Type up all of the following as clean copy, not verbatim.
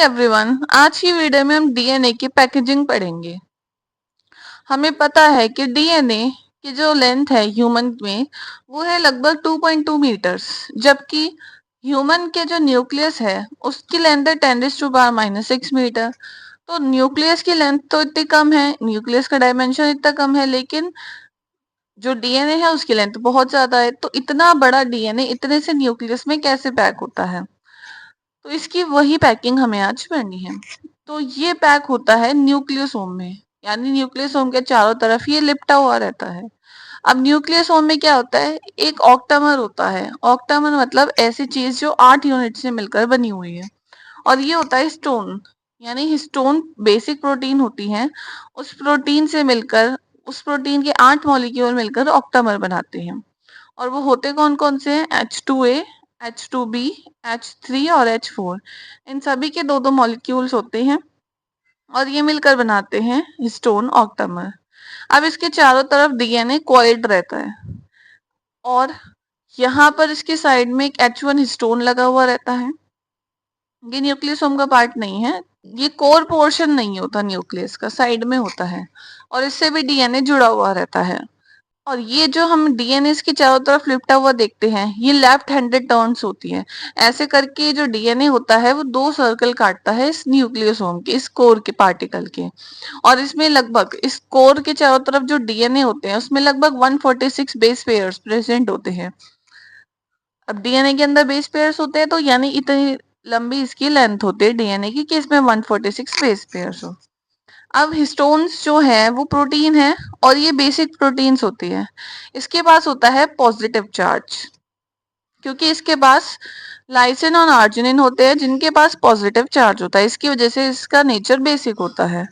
Everyone, आज की video में हम डीएनए की पैकेजिंग पढ़ेंगे। हमें पता है कि डीएनए की जो लेंथ है ह्यूमन में वो है लगभग 2.2 मीटर्स, जबकि ह्यूमन के जो न्यूक्लियस है उसकी लेंथ है 10⁻⁻6 मीटर। तो न्यूक्लियस की लेंथ तो इतनी कम है, न्यूक्लियस का डायमेंशन इतना कम है, लेकिन जो डीएनए है उसकी लेंथ बहुत ज्यादा है। तो इतना बड़ा डीएनए इतने से न्यूक्लियस में कैसे पैक होता है, तो इसकी वही पैकिंग हमें आज करनी है। तो ये पैक होता है न्यूक्लियोसोम में, यानी न्यूक्लियोसोम के चारों तरफ ये लिपटा हुआ रहता है। अब न्यूक्लियोसोम में क्या होता है, एक ऑक्टामर होता है। ऑक्टामर मतलब ऐसी चीज जो 8 यूनिट से मिलकर बनी हुई है। और ये होता है हिस्टोन, यानी हिस्टोन बेसिक प्रोटीन होती है। उस प्रोटीन से मिलकर, उस प्रोटीन के 8 मॉलिक्यूल मिलकर ऑक्टामर बनाते हैं। और वो होते कौन कौन से हैं, H2A, H2B, H3 और H4। इन सभी के दो दो मॉलिक्यूल्स होते हैं और ये मिलकर बनाते हैं हिस्टोन ऑक्टामर। अब इसके चारों तरफ डीएनए कॉइल्ड रहता है और यहाँ पर इसके साइड में एक H1 हिस्टोन लगा हुआ रहता है। ये न्यूक्लियसोम का पार्ट नहीं है, ये कोर पोर्शन नहीं होता, न्यूक्लियस का साइड में होता है और इससे भी डीएनए जुड़ा हुआ रहता है। और ये जो हम डीएनए के चारों तरफ लिपटा हुआ देखते हैं, ये लेफ्ट हैंडेड टर्न्स होती हैं। ऐसे करके जो डीएनए होता है वो दो सर्कल काटता है इस न्यूक्लियोसोम के, इस कोर के पार्टिकल के। और इसमें लगभग, इस कोर के चारों तरफ जो डीएनए होते हैं उसमें लगभग 146 बेस पेयर्स प्रेजेंट होते हैं। अब डीएनए के अंदर बेस पेयर्स होते हैं तो यानी इतनी लंबी इसकी लेंथ होती है डीएनए की कि इसमें 146 बेस पेयर्स हो। अब हिस्टोन्स जो है वो प्रोटीन है और ये बेसिक प्रोटीन्स होती है। इसके पास होता है पॉजिटिव चार्ज, क्योंकि इसके पास लाइसिन और आर्जिनिन होते हैं जिनके पास पॉजिटिव चार्ज होता है। इसकी वजह से इसका नेचर बेसिक होता है।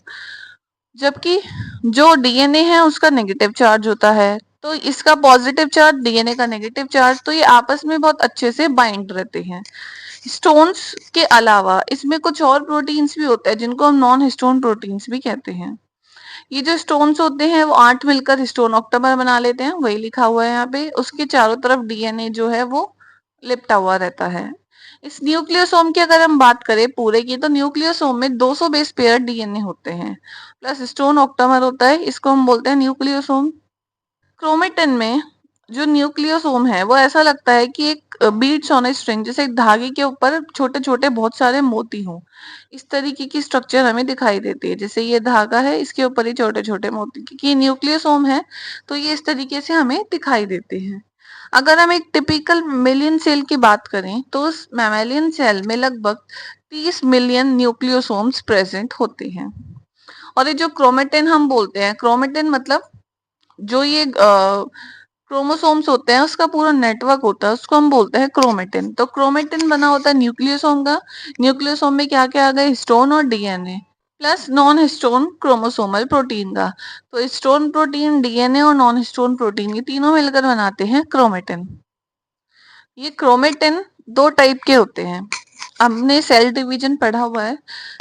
जबकि जो डीएनए है उसका नेगेटिव चार्ज होता है, तो इसका पॉजिटिव चार्ज, डीएनए का नेगेटिव चार्ज, तो ये आपस में बहुत अच्छे से बाइंड रहते हैं। हिस्टोन्स के अलावा इसमें कुछ और प्रोटीन्स भी होते हैं जिनको हम नॉन हिस्टोन प्रोटीन्स भी कहते हैं। ये जो स्टोन्स होते हैं वो 8 मिलकर हिस्टोन ऑक्टामर बना लेते हैं, वही लिखा हुआ है यहाँ पे। उसके चारों तरफ डीएनए जो है वो लिपटा हुआ रहता है। इस न्यूक्लियोसोम की अगर हम बात करें पूरे की, तो न्यूक्लियोसोम में 200 बेस पेयर डीएनए होते हैं प्लस स्टोन ऑक्टामर होता है, इसको हम बोलते हैं न्यूक्लियोसोम। क्रोमेटिन में जो न्यूक्लियोसोम है वो ऐसा लगता है कि एक बीड्स ऑन ए स्ट्रिंग, जैसे एक धागे के ऊपर छोटे छोटे बहुत सारे मोती हों। इस तरीके की स्ट्रक्चर हमें दिखाई देती है, जैसे ये धागा है, इसके ऊपर ही छोटे छोटे मोती, क्योंकि ये न्यूक्लियोसोम है तो ये इस तरीके से हमें दिखाई देते हैं। अगर हम एक टिपिकल मेमलियन सेल की बात करें तो उस मैमेलियन सेल में लगभग 30 मिलियन न्यूक्लियोसोम्स प्रेजेंट होते हैं। और ये जो क्रोमेटिन हम बोलते हैं, क्रोमेटिन मतलब जो ये क्रोमोसोम्स होते हैं उसका पूरा नेटवर्क होता है, उसको हम बोलते हैं क्रोमेटिन। तो क्रोमेटिन बना होता है न्यूक्लियोसोम का। न्यूक्लियोसोम में क्या क्या आ गए, हिस्टोन और DNA plus non histone chromosomal protein का। तो हिस्टोन प्रोटीन, डीएनए और नॉन हिस्टोन प्रोटीन, ये तीनों मिलकर बनाते हैं क्रोमेटिन। ये क्रोमेटिन दो टाइप के होते हैं। हमने सेल डिवीजन पढ़ा हुआ है।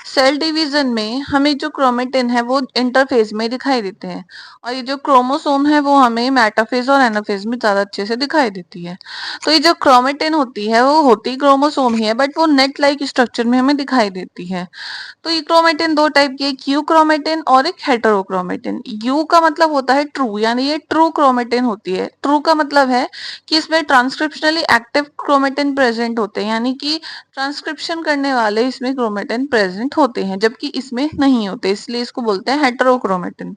सेल डिवीजन में हमें जो क्रोमेटिन है वो इंटरफेज में दिखाई देते हैं और ये जो क्रोमोसोम है वो हमें मेटाफेज और एनाफेज में ज्यादा अच्छे से दिखाई देती है। तो ये जो क्रोमेटिन होती है वो होती क्रोमोसोम ही है, बट वो नेट लाइक स्ट्रक्चर में हमें दिखाई देती है। तो ये क्रोमेटिन दो टाइप की, एक यू क्रोमेटिन और एक हेटेरोक्रोमेटिन। यू का मतलब होता है ट्रू, यानी ये ट्रू क्रोमेटिन होती है। ट्रू का मतलब है कि इसमें ट्रांसक्रिप्शनली एक्टिव क्रोमेटिन प्रेजेंट होते हैं, यानी कि ट्रांसक्रिप्शन करने वाले इसमें क्रोमेटिन प्रेजेंट होते हैं, जबकि इसमें नहीं होते, इसलिए इसको बोलते हैं हेटेरोक्रोमेटिन।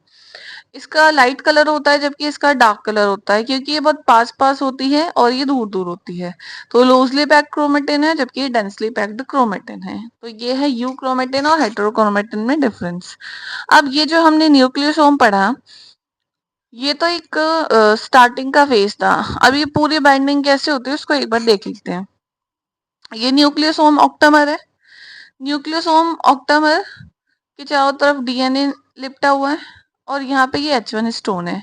इसका लाइट कलर होता है जबकि इसका डार्क कलर होता है, क्योंकि ये बहुत पास पास होती है और ये दूर दूर होती है। तो लूजली पैक्ड क्रोमेटिन है जबकि ये डेंसली पैक्ड क्रोमेटिन है। तो ये है यू क्रोमेटिन और हेटेरोक्रोमेटिन में डिफरेंस। अब ये जो हमने न्यूक्लियोसोम पढ़ा, ये तो एक स्टार्टिंग का फेज था। अब ये पूरी बाइंडिंग कैसे होती है उसको एक बार देख लेते हैं। ये न्यूक्लियोसोम ऑक्टामर है। न्यूक्लियोसोम ऑक्टामर के चारों तरफ डीएनए लिपटा हुआ है और यहाँ पे ये H1 हिस्टोन है।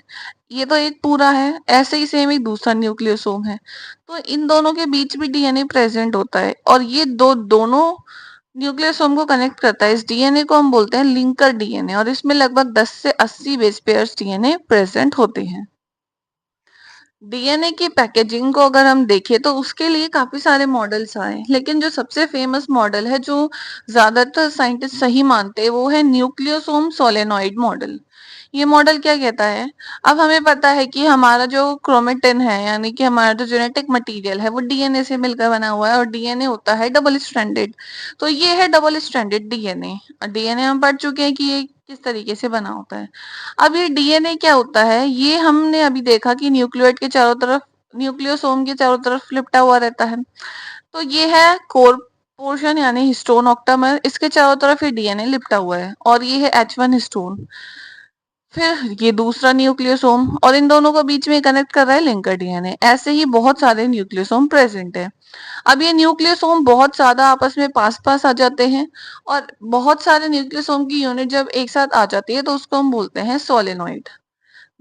ये तो एक पूरा है, ऐसे ही सेम एक दूसरा न्यूक्लियोसोम है। तो इन दोनों के बीच भी डीएनए प्रेजेंट होता है और ये दोनों न्यूक्लियोसोम को कनेक्ट करता है। इस डीएनए को हम बोलते हैं लिंकर डीएनए और इसमें लगभग 10 से 80 बेस पेयर्स डीएनए प्रेजेंट होते हैं। डीएनए की पैकेजिंग को अगर हम देखें तो उसके लिए काफी सारे मॉडल्स आए, लेकिन जो सबसे फेमस मॉडल है, जो ज्यादातर साइंटिस्ट सही मानते हैं, वो है न्यूक्लियोसोम सोलेनॉइड मॉडल। ये मॉडल क्या कहता है? अब हमें पता है कि हमारा जो क्रोमेटिन है, यानी कि हमारा जो जेनेटिक मटेरियल है, वो डीएनए से मिलकर बना हुआ है, और डीएनए होता है डबल स्ट्रैंडेड। तो ये है डबल स्ट्रैंडेड डीएनए। डीएनए हम पढ़ चुके हैं कि ये किस तरीके से बना होता है। अब ये डीएनए क्या होता है, ये हमने अभी देखा कि न्यूक्लियोइड के चारों तरफ, न्यूक्लियोसोम के चारों तरफ लिपटा हुआ रहता है। तो ये है कोर पोर्शन, यानी हिस्टोन ऑक्टामर, इसके चारों तरफ ये डीएनए लिपटा हुआ है, और ये है H1 हिस्टोन। फिर ये दूसरा न्यूक्लियोसोम, और इन दोनों को बीच में कनेक्ट कर रहा है लिंकर डीएनए। ऐसे ही बहुत सारे न्यूक्लियोसोम प्रेजेंट है। अब ये न्यूक्लियोसोम बहुत ज्यादा आपस में पास पास आ जाते हैं, और बहुत सारे न्यूक्लियोसोम की यूनिट जब एक साथ आ जाती है तो उसको हम बोलते हैं सोलेनॉइड।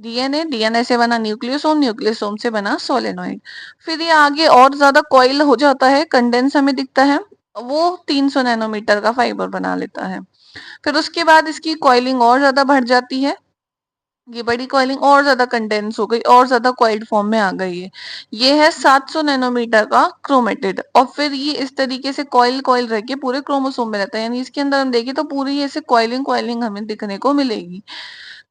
डीएनए, डीएनए से बना न्यूक्लियोसोम, न्यूक्लियोसोम से बना सोलेनॉइड। फिर ये आगे और ज्यादा कॉइल हो जाता है, कंडेंस हमें दिखता है, वो 300 नैनोमीटर का फाइबर बना लेता है। फिर उसके बाद इसकी कॉइलिंग और ज्यादा बढ़ जाती है, ये बड़ी कॉइलिंग और ज्यादा कंडेंस हो गई, और ज्यादा कॉइल्ड फॉर्म में आ गई है। ये है 700 नैनोमीटर का क्रोमेटिड, और फिर ये इस तरीके से कॉइल कॉइल रह के पूरे क्रोमोसोम में रहता है, यानी इसके अंदर हम देखें तो पूरी ऐसे कॉइलिंग कॉइलिंग हमें दिखने को मिलेगी।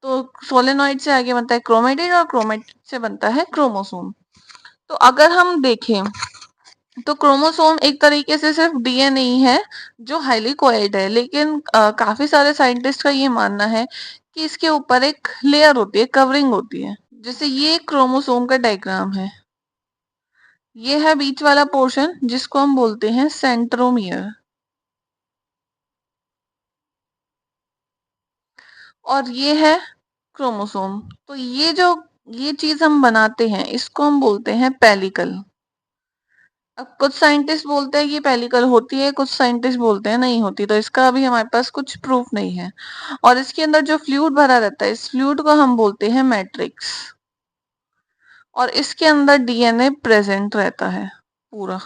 तो सोलेनॉइड से आगे बनता है क्रोमेटिड, और क्रोमेटिड से बनता है क्रोमोसोम। तो अगर हम देखें तो क्रोमोसोम एक तरीके से सिर्फ डीएनए ही है जो हाईली कोएड है, लेकिन काफी सारे साइंटिस्ट का ये मानना है कि इसके ऊपर एक लेयर होती है, कवरिंग होती है। जैसे ये क्रोमोसोम का डायग्राम है, ये है बीच वाला पोर्शन जिसको हम बोलते हैं सेंट्रोमियर, और ये है क्रोमोसोम। तो ये जो ये चीज हम बनाते हैं, इसको हम बोलते हैं पेलिकल। अब कुछ साइंटिस्ट बोलते हैं कि पेलिकल होती है, कुछ साइंटिस्ट बोलते हैं नहीं होती, तो इसका अभी हमारे पास कुछ प्रूफ नहीं है। और इसके अंदर जो फ्लूइड भरा रहता है, इस फ्लूइड को हम बोलते हैं मैट्रिक्स, और इसके अंदर डीएनए प्रेजेंट रहता है पूरा।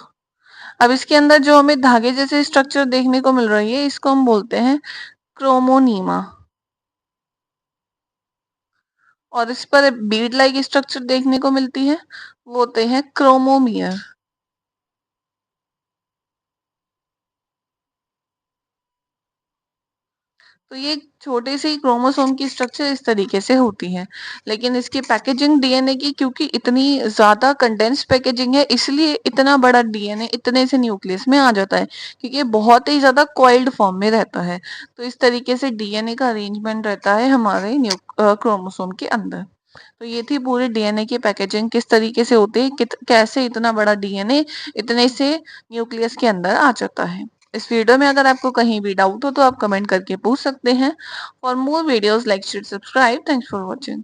अब इसके अंदर जो हमें धागे जैसे स्ट्रक्चर देखने को मिल रही है, इसको हम बोलते हैं क्रोमोनीमा, और इस पर बीड लाइक स्ट्रक्चर देखने को मिलती है, वो होते हैं क्रोमोमियर। तो ये छोटे से ही क्रोमोसोम की स्ट्रक्चर इस तरीके से होती है। लेकिन इसकी पैकेजिंग डीएनए की, क्योंकि इतनी ज्यादा कंडेंस पैकेजिंग है, इसलिए इतना बड़ा डीएनए इतने से न्यूक्लियस में आ जाता है, क्योंकि ये बहुत ही ज्यादा कॉइल्ड फॉर्म में रहता है। तो इस तरीके से डीएनए का अरेंजमेंट रहता है हमारे क्रोमोसोम के अंदर। तो ये थी पूरी डीएनए की पैकेजिंग, किस तरीके से होती है, कैसे इतना बड़ा डीएनए इतने से न्यूक्लियस के अंदर आ जाता है। इस वीडियो में अगर आपको कहीं भी डाउट हो तो आप कमेंट करके पूछ सकते हैं। For more videos like share subscribe, thanks for watching.